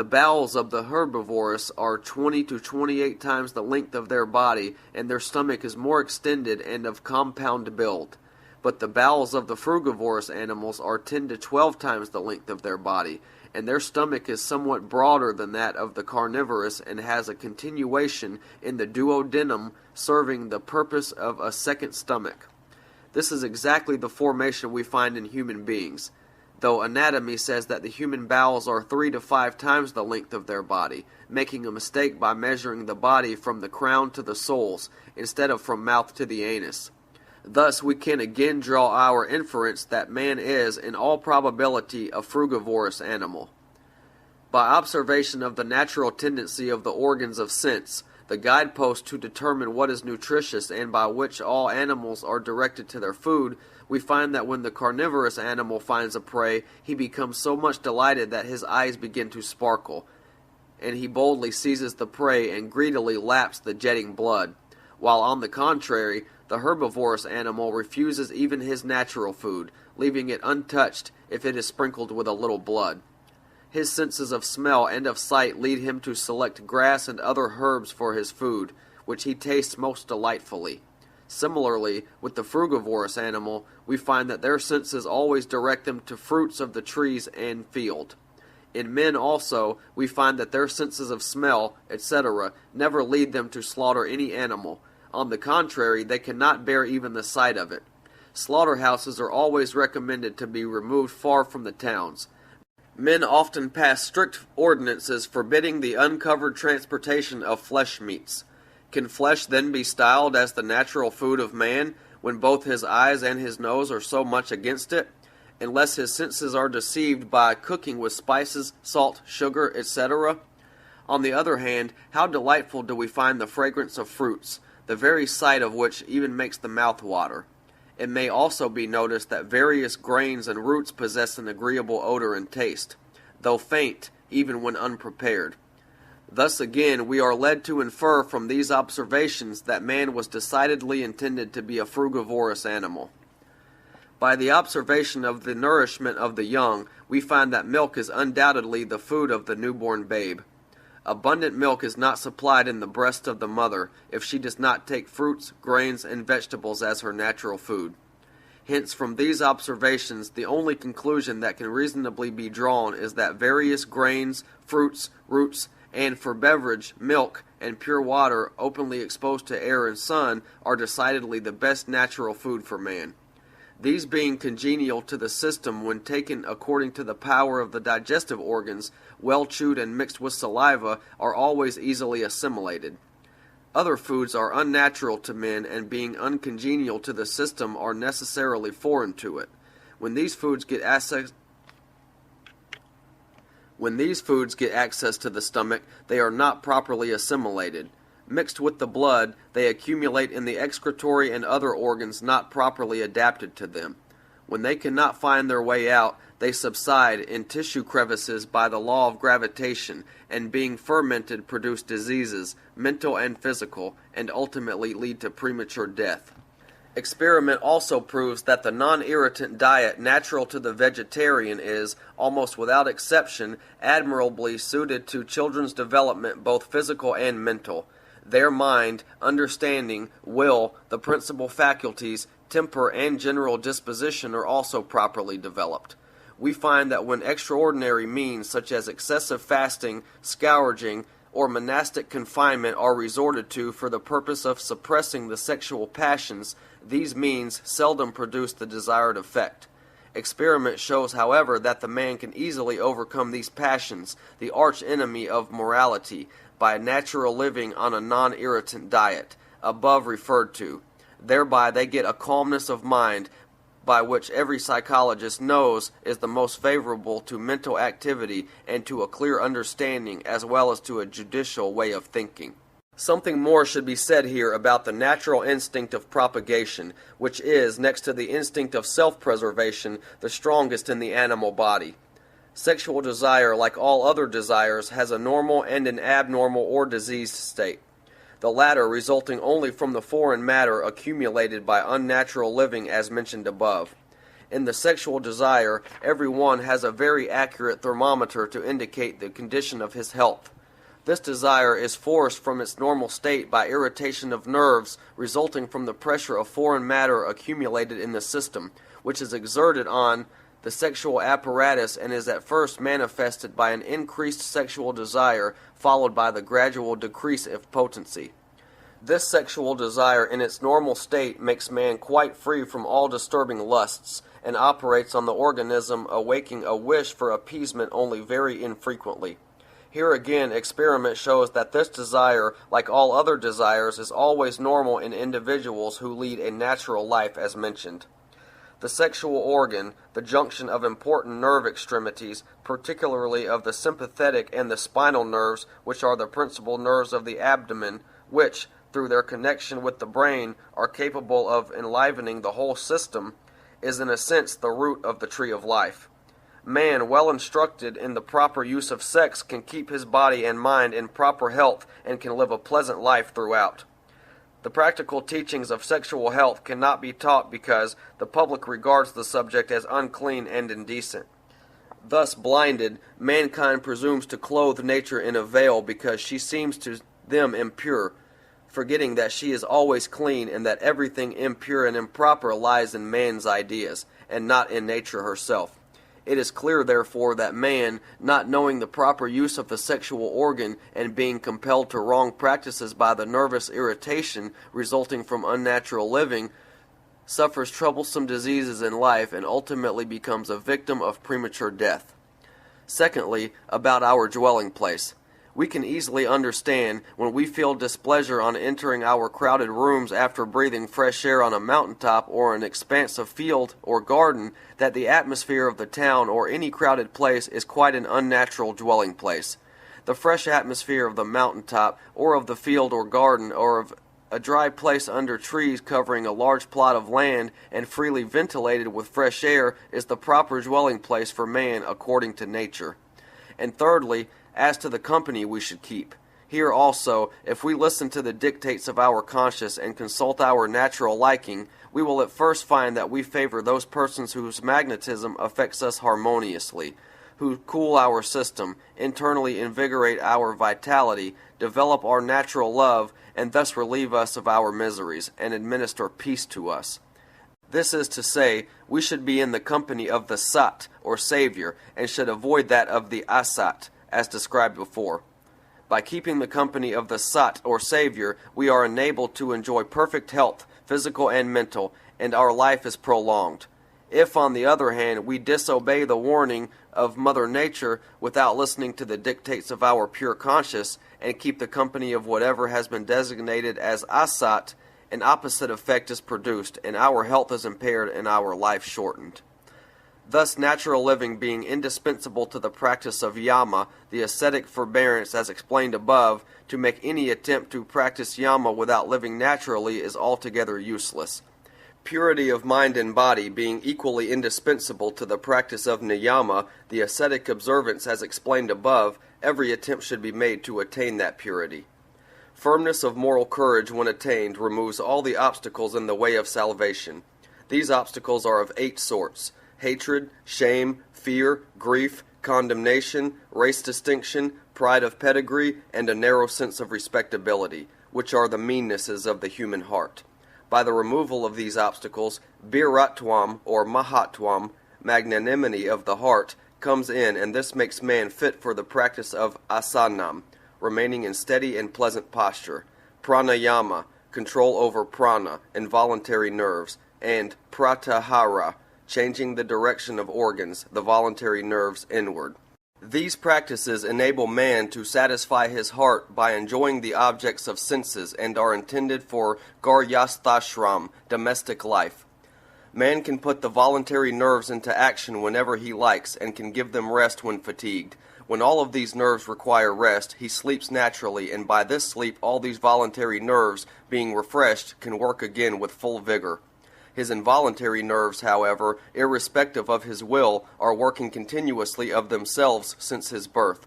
The bowels of the herbivorous are 20 to 28 times the length of their body, and their stomach is more extended and of compound build. But the bowels of the frugivorous animals are 10 to 12 times the length of their body, and their stomach is somewhat broader than that of the carnivorous and has a continuation in the duodenum, serving the purpose of a second stomach. This is exactly the formation we find in human beings, though anatomy says that the human bowels are 3 to 5 times the length of their body, making a mistake by measuring the body from the crown to the soles, instead of from mouth to the anus. Thus we can again draw our inference that man is, in all probability, a frugivorous animal. By observation of the natural tendency of the organs of sense, the guidepost to determine what is nutritious and by which all animals are directed to their food, we find that when the carnivorous animal finds a prey, he becomes so much delighted that his eyes begin to sparkle, and he boldly seizes the prey and greedily laps the jetting blood, while on the contrary, the herbivorous animal refuses even his natural food, leaving it untouched if it is sprinkled with a little blood. His senses of smell and of sight lead him to select grass and other herbs for his food, which he tastes most delightfully. Similarly, with the frugivorous animal, we find that their senses always direct them to fruits of the trees and field. In men also, we find that their senses of smell, etc., never lead them to slaughter any animal. On the contrary, they cannot bear even the sight of it. Slaughterhouses are always recommended to be removed far from the towns. Men often pass strict ordinances forbidding the uncovered transportation of flesh meats. Can flesh then be styled as the natural food of man, when both his eyes and his nose are so much against it? Unless his senses are deceived by cooking with spices, salt, sugar, etc. On the other hand, how delightful do we find the fragrance of fruits, the very sight of which even makes the mouth water. It may also be noticed that various grains and roots possess an agreeable odor and taste, though faint, even when unprepared. Thus again, we are led to infer from these observations that man was decidedly intended to be a frugivorous animal. By the observation of the nourishment of the young, we find that milk is undoubtedly the food of the newborn babe. Abundant milk is not supplied in the breast of the mother if she does not take fruits, grains, and vegetables as her natural food. Hence, from these observations, the only conclusion that can reasonably be drawn is that various grains, fruits, roots, and for beverage, milk, and pure water openly exposed to air and sun are decidedly the best natural food for man. These being congenial to the system when taken according to the power of the digestive organs, well chewed and mixed with saliva, are always easily assimilated. Other foods are unnatural to men, and being uncongenial to the system are necessarily foreign to it. When these foods get access to the stomach, they are not properly assimilated. Mixed with the blood, they accumulate in the excretory and other organs not properly adapted to them. When they cannot find their way out, they subside in tissue crevices by the law of gravitation, and being fermented produce diseases, mental and physical, and ultimately lead to premature death. Experiment also proves that the non-irritant diet natural to the vegetarian is, almost without exception, admirably suited to children's development, both physical and mental. Their mind, understanding, will, the principal faculties, temper, and general disposition are also properly developed. We find that when extraordinary means such as excessive fasting, scourging, or monastic confinement are resorted to for the purpose of suppressing the sexual passions, these means seldom produce the desired effect. Experiment shows, however, that the man can easily overcome these passions, the arch enemy of morality, by natural living on a non-irritant diet, above referred to. Thereby they get a calmness of mind, by which every psychologist knows is the most favorable to mental activity and to a clear understanding as well as to a judicial way of thinking. Something more should be said here about the natural instinct of propagation, which is, next to the instinct of self-preservation, the strongest in the animal body. Sexual desire, like all other desires, has a normal and an abnormal or diseased state, the latter resulting only from the foreign matter accumulated by unnatural living as mentioned above. In the sexual desire, every one has a very accurate thermometer to indicate the condition of his health. This desire is forced from its normal state by irritation of nerves resulting from the pressure of foreign matter accumulated in the system, which is exerted on the sexual apparatus and is at first manifested by an increased sexual desire followed by the gradual decrease of potency. This sexual desire in its normal state makes man quite free from all disturbing lusts and operates on the organism, awaking a wish for appeasement only very infrequently. Here again, experiment shows that this desire, like all other desires, is always normal in individuals who lead a natural life as mentioned. The sexual organ, the junction of important nerve extremities, particularly of the sympathetic and the spinal nerves, which are the principal nerves of the abdomen, which, through their connection with the brain, are capable of enlivening the whole system, is in a sense the root of the tree of life. Man, well instructed in the proper use of sex, can keep his body and mind in proper health and can live a pleasant life throughout. The practical teachings of sexual health cannot be taught because the public regards the subject as unclean and indecent. Thus blinded, mankind presumes to clothe nature in a veil because she seems to them impure, forgetting that she is always clean and that everything impure and improper lies in man's ideas, and not in nature herself. It is clear, therefore, that man, not knowing the proper use of the sexual organ and being compelled to wrong practices by the nervous irritation resulting from unnatural living, suffers troublesome diseases in life and ultimately becomes a victim of premature death. Secondly, about our dwelling place. We can easily understand when we feel displeasure on entering our crowded rooms after breathing fresh air on a mountaintop or an expanse of field or garden that the atmosphere of the town or any crowded place is quite an unnatural dwelling place. The fresh atmosphere of the mountaintop or of the field or garden or of a dry place under trees covering a large plot of land and freely ventilated with fresh air is the proper dwelling place for man according to nature. And thirdly, as to the company we should keep. Here also, if we listen to the dictates of our conscience and consult our natural liking, we will at first find that we favor those persons whose magnetism affects us harmoniously, who cool our system, internally invigorate our vitality, develop our natural love, and thus relieve us of our miseries, and administer peace to us. This is to say, we should be in the company of the Sat, or Savior, and should avoid that of the Asat, as described before. By keeping the company of the Sat, or Savior, we are enabled to enjoy perfect health, physical and mental, and our life is prolonged. If, on the other hand, we disobey the warning of Mother Nature without listening to the dictates of our pure conscience, and keep the company of whatever has been designated as Asat, an opposite effect is produced, and our health is impaired and our life shortened. Thus, natural living being indispensable to the practice of yama, the ascetic forbearance as explained above, to make any attempt to practice yama without living naturally is altogether useless. Purity of mind and body being equally indispensable to the practice of niyama, the ascetic observance as explained above, every attempt should be made to attain that purity. Firmness of moral courage when attained removes all the obstacles in the way of salvation. These obstacles are of 8 sorts: hatred, shame, fear, grief, condemnation, race distinction, pride of pedigree, and a narrow sense of respectability, which are the meannesses of the human heart. By the removal of these obstacles, biratwam or mahatwam, magnanimity of the heart, comes in, and this makes man fit for the practice of asanam, remaining in steady and pleasant posture, pranayama, control over prana, involuntary nerves, and pratyahara, changing the direction of organs, the voluntary nerves, inward. These practices enable man to satisfy his heart by enjoying the objects of senses and are intended for garyasthashram, domestic life. Man can put the voluntary nerves into action whenever he likes and can give them rest when fatigued. When all of these nerves require rest, he sleeps naturally, and by this sleep all these voluntary nerves, being refreshed, can work again with full vigor. His involuntary nerves, however, irrespective of his will, are working continuously of themselves since his birth.